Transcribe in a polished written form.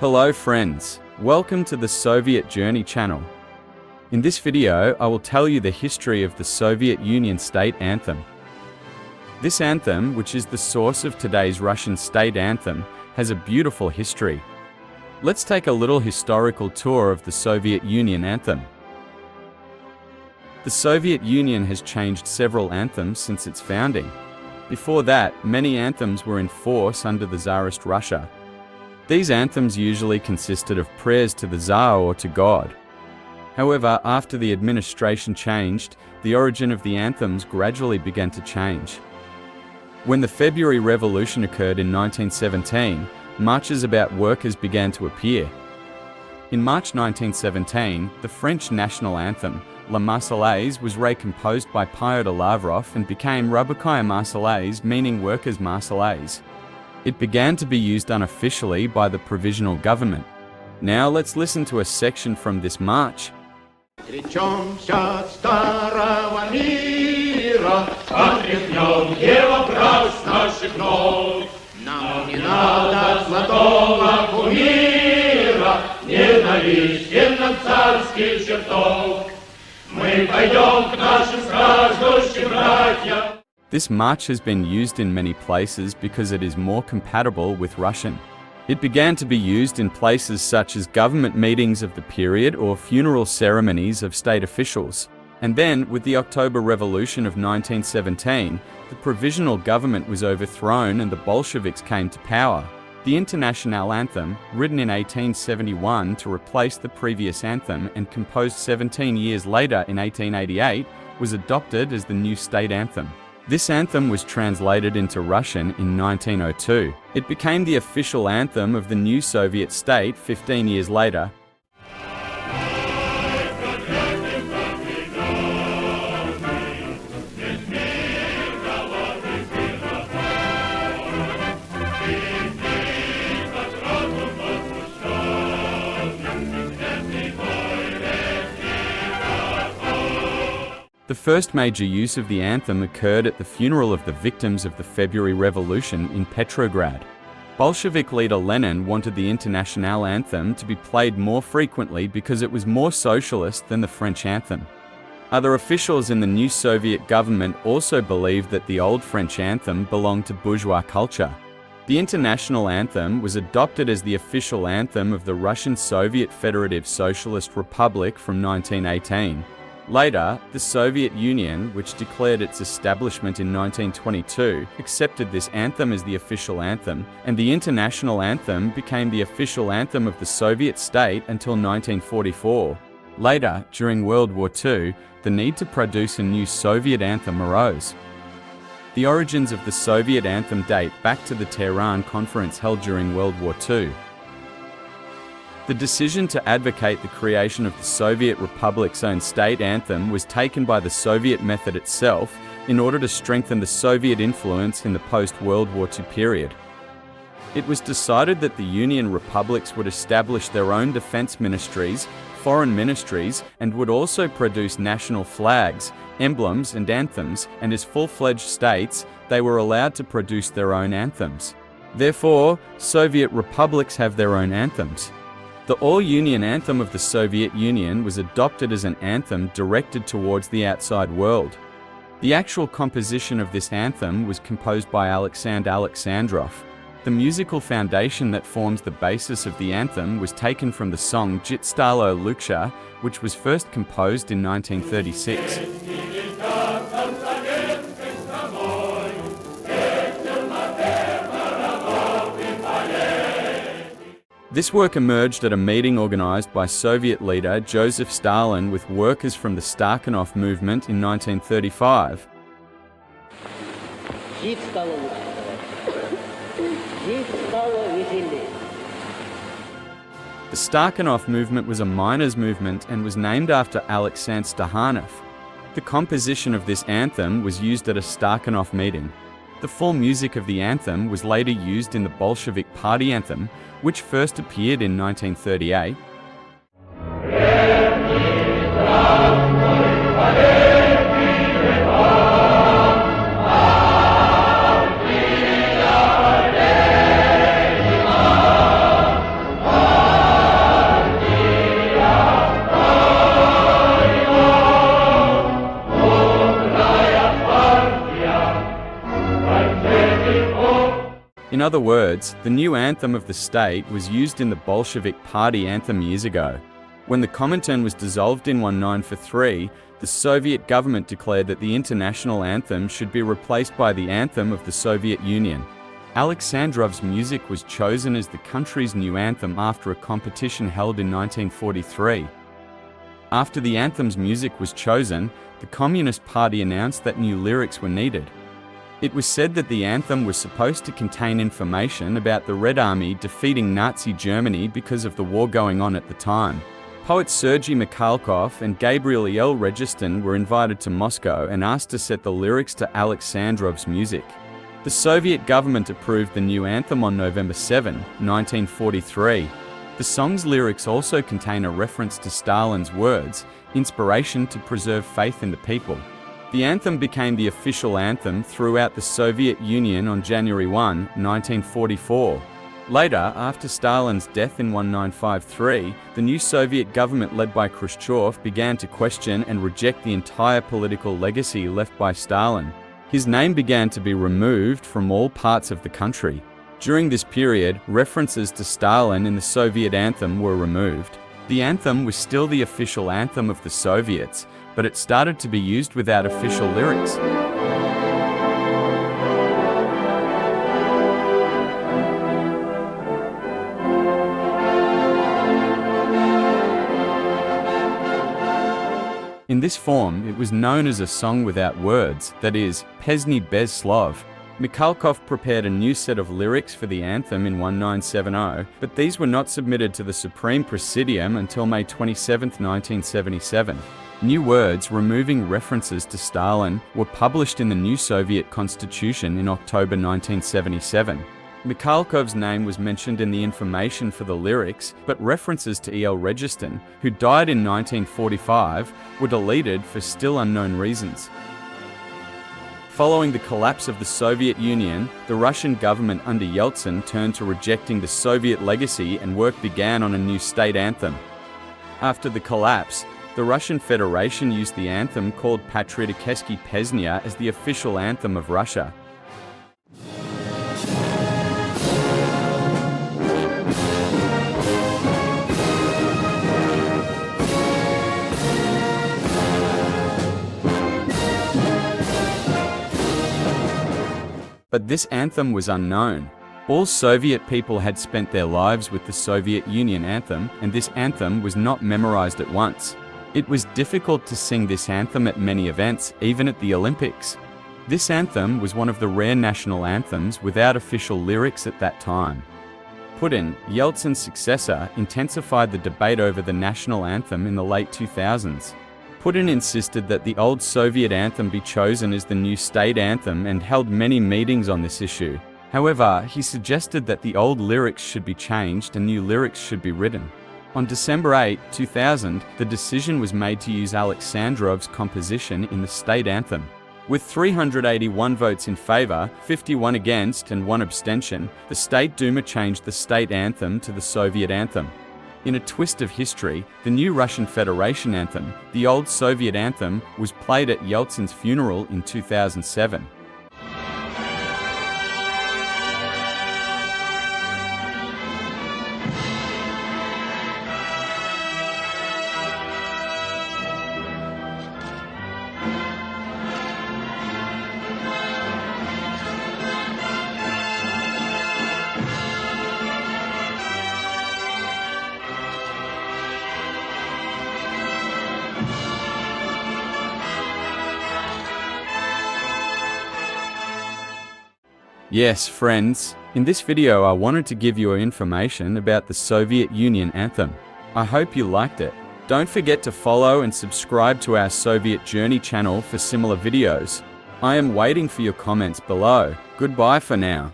Hello friends, welcome to the Soviet Journey channel. In this video, I will tell you the history of the Soviet Union state anthem. This anthem, which is the source of today's Russian state anthem, has a beautiful history. Let's take a little historical tour of the Soviet Union anthem. The Soviet Union has changed several anthems since its founding. Before that, many anthems were in force under the Tsarist Russia. These anthems usually consisted of prayers to the Tsar or to God. However, after the administration changed, the origin of the anthems gradually began to change. When the February Revolution occurred in 1917, marches about workers began to appear. In March 1917, the French national anthem, La Marseillaise, was recomposed by Pyotr Lavrov and became Rubikaya Marseillaise, meaning Workers' Marseillaise. It began to be used unofficially by the provisional government. Now let's listen to a section from this march. Речемся от старого мира, отряхнем его прах с наших ног. Нам не надо золотого кумира, ненавистен царских чертов. Мы пойдем к нашим страждущим братьям. This march has been used in many places because it is more compatible with Russian. It began to be used in places such as government meetings of the period or funeral ceremonies of state officials. And then, with the October Revolution of 1917, the provisional government was overthrown and the Bolsheviks came to power. The Internationale anthem, written in 1871 to replace the previous anthem and composed 17 years later in 1888, was adopted as the new state anthem. This anthem was translated into Russian in 1902. It became the official anthem of the new Soviet state 15 years later. The first major use of the anthem occurred at the funeral of the victims of the February Revolution in Petrograd. Bolshevik leader Lenin wanted the Internationale anthem to be played more frequently because it was more socialist than the French anthem. Other officials in the new Soviet government also believed that the old French anthem belonged to bourgeois culture. The International anthem was adopted as the official anthem of the Russian Soviet Federative Socialist Republic from 1918. Later, the Soviet Union, which declared its establishment in 1922, accepted this anthem as the official anthem, and the International anthem became the official anthem of the Soviet state until 1944. Later, during World War II, the need to produce a new Soviet anthem arose. The origins of the Soviet anthem date back to the Tehran Conference held during World War II. The decision to advocate the creation of the Soviet Republic's own state anthem was taken by the Soviet method itself in order to strengthen the Soviet influence in the post-World War II period. It was decided that the Union republics would establish their own defense ministries, foreign ministries, and would also produce national flags, emblems, and anthems, and as full-fledged states, they were allowed to produce their own anthems. Therefore, Soviet republics have their own anthems. The All-Union Anthem of the Soviet Union was adopted as an anthem directed towards the outside world. The actual composition of this anthem was composed by Alexander Alexandrov. The musical foundation that forms the basis of the anthem was taken from the song Jit Stalo Luksha, which was first composed in 1936. This work emerged at a meeting organized by Soviet leader Joseph Stalin with workers from the Stakhanov movement in 1935. The Stakhanov movement was a miners' movement and was named after Alexander Stakhanov. The composition of this anthem was used at a Stakhanov meeting. The full music of the anthem was later used in the Bolshevik Party anthem, which first appeared in 1938. In other words, the new anthem of the state was used in the Bolshevik Party anthem years ago. When the Comintern was dissolved in 1943, the Soviet government declared that the Internationale anthem should be replaced by the anthem of the Soviet Union. Alexandrov's music was chosen as the country's new anthem after a competition held in 1943. After the anthem's music was chosen, the Communist Party announced that new lyrics were needed. It was said that the anthem was supposed to contain information about the Red Army defeating Nazi Germany because of the war going on at the time. Poet Sergei Mikhalkov and Gabriel Registon were invited to Moscow and asked to set the lyrics to Alexandrov's music. The Soviet government approved the new anthem on November 7, 1943. The song's lyrics also contain a reference to Stalin's words, "Inspiration to preserve faith in the people." The anthem became the official anthem throughout the Soviet Union on January 1, 1944. Later, after Stalin's death in 1953, the new Soviet government led by Khrushchev began to question and reject the entire political legacy left by Stalin. His name began to be removed from all parts of the country. During this period, references to Stalin in the Soviet anthem were removed. The anthem was still the official anthem of the Soviets, but it started to be used without official lyrics. In this form, it was known as a song without words, that is, Pesny bez slov. Mikhalkov prepared a new set of lyrics for the anthem in 1970, but these were not submitted to the Supreme Presidium until May 27, 1977. New words removing references to Stalin were published in the new Soviet Constitution in October 1977. Mikhalkov's name was mentioned in the information for the lyrics, but references to E.L. Registon, who died in 1945, were deleted for still unknown reasons. Following the collapse of the Soviet Union, the Russian government under Yeltsin turned to rejecting the Soviet legacy and work began on a new state anthem. After the collapse, the Russian Federation used the anthem called Patrioticheski Pesnya as the official anthem of Russia. But this anthem was unknown. All Soviet people had spent their lives with the Soviet Union anthem, and this anthem was not memorized at once. It was difficult to sing this anthem at many events, even at the Olympics. This anthem was one of the rare national anthems without official lyrics at that time. Putin, Yeltsin's successor, intensified the debate over the national anthem in the late 2000s. Putin insisted that the old Soviet anthem be chosen as the new state anthem and held many meetings on this issue. However, he suggested that the old lyrics should be changed and new lyrics should be written. On December 8, 2000, the decision was made to use Alexandrov's composition in the state anthem. With 381 votes in favor, 51 against, and 1 abstention, the State Duma changed the state anthem to the Soviet anthem. In a twist of history, the new Russian Federation anthem, the old Soviet anthem, was played at Yeltsin's funeral in 2007. Yes, friends, in this video I wanted to give you information about the Soviet Union anthem. I hope you liked it. Don't forget to follow and subscribe to our Soviet Journey channel for similar videos. I am waiting for your comments below. Goodbye for now.